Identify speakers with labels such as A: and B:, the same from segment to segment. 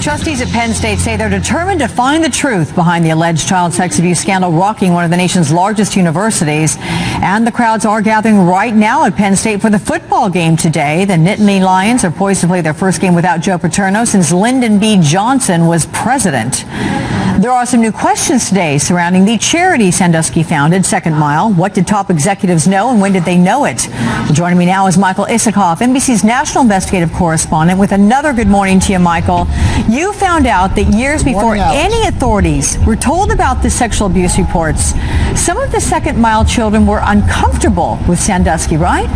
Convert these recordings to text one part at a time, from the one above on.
A: Trustees at Penn State say they're determined to find the truth behind the alleged child sex abuse scandal rocking one of the nation's largest universities. And the crowds are gathering right now at Penn State for the football game today. The Nittany Lions are poised to play their first game without Joe Paterno since Lyndon B. Johnson was president. There are some new questions today surrounding the charity Sandusky founded, Second Mile. What did top executives know and when did they know it? Well, joining me now is Michael Isikoff, NBC's national investigative correspondent, with another good morning to you, Michael. You found out that years before any authorities were told about the sexual abuse reports, some of the Second Mile children were uncomfortable with Sandusky, right?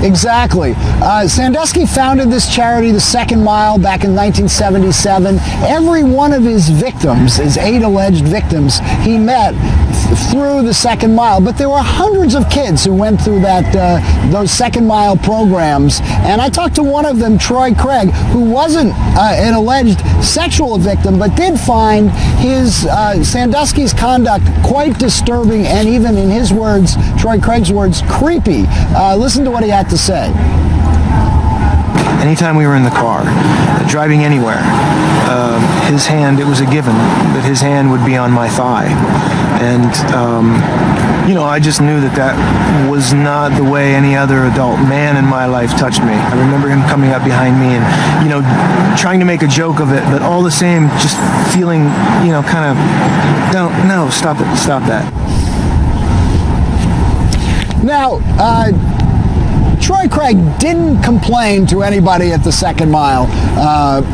B: Exactly. Sandusky founded this charity, the Second Mile, back in 1977. Every one of his victims, his 8 alleged victims, he met through the Second Mile. But there were hundreds of kids who went through those Second Mile programs. And I talked to one of them, Troy Craig, who wasn't an alleged sexual victim, but did find his Sandusky's conduct quite disturbing and even, in his words, Troy Craig's words, creepy. Listen to what he had to say.
C: Anytime we were in the car, driving anywhere, his hand, it was a given that his hand would be on my thigh. And, I just knew that was not the way any other adult man in my life touched me. I remember him coming up behind me and, trying to make a joke of it, but all the same, just feeling, kind of, no, stop it, stop that.
B: Now, Troy Craig didn't complain to anybody at the Second Mile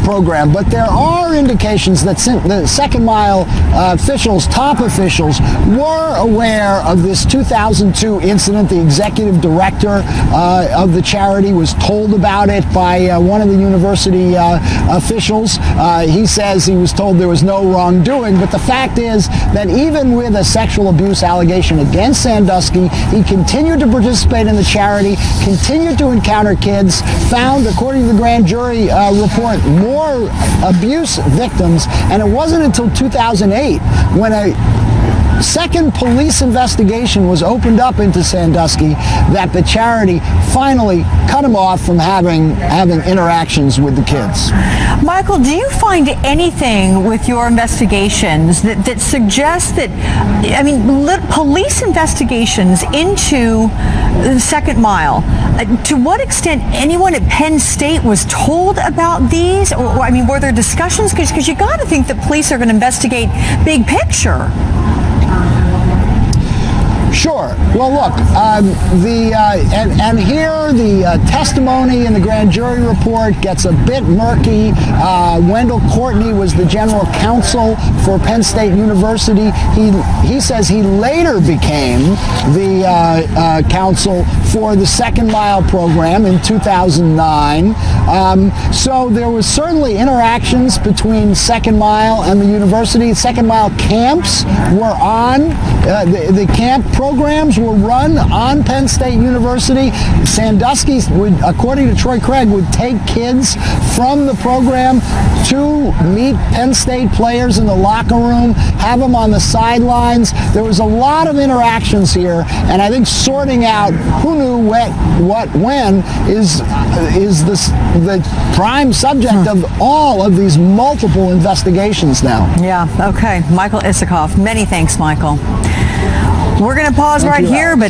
B: program, but there are indications that the Second Mile officials, top officials, were aware of this 2002 incident. The executive director of the charity was told about it by one of the university officials. He says he was told there was no wrongdoing, but the fact is that even with a sexual abuse allegation against Sandusky, he continued to participate in the charity, continued to encounter kids, found, according to the grand jury report, more abuse victims, and it wasn't until 2008 when a second police investigation was opened up into Sandusky that the charity finally cut him off from having interactions with the kids.
A: Michael, do you find anything with your investigations that suggests that, police investigations into the Second Mile, to what extent anyone at Penn State was told about these? Or were there discussions? Because you got to think that police are going to investigate big picture.
B: Sure. Well, look, and here the testimony in the grand jury report gets a bit murky. Wendell Courtney was the general counsel for Penn State University. He says he later became the counsel for the Second Mile program in 2009. So there was certainly interactions between Second Mile and the university. Second Mile camps were on. The camp programs were run on Penn State University. Sandusky would, according to Troy Craig, would take kids from the program to meet Penn State players in the locker room, have them on the sidelines. There was a lot of interactions here, and I think sorting out who knew what when is the prime subject of all of these multiple investigations now.
A: Yeah, okay. Michael Isikoff. Many thanks, Michael. We're going to pause right here, but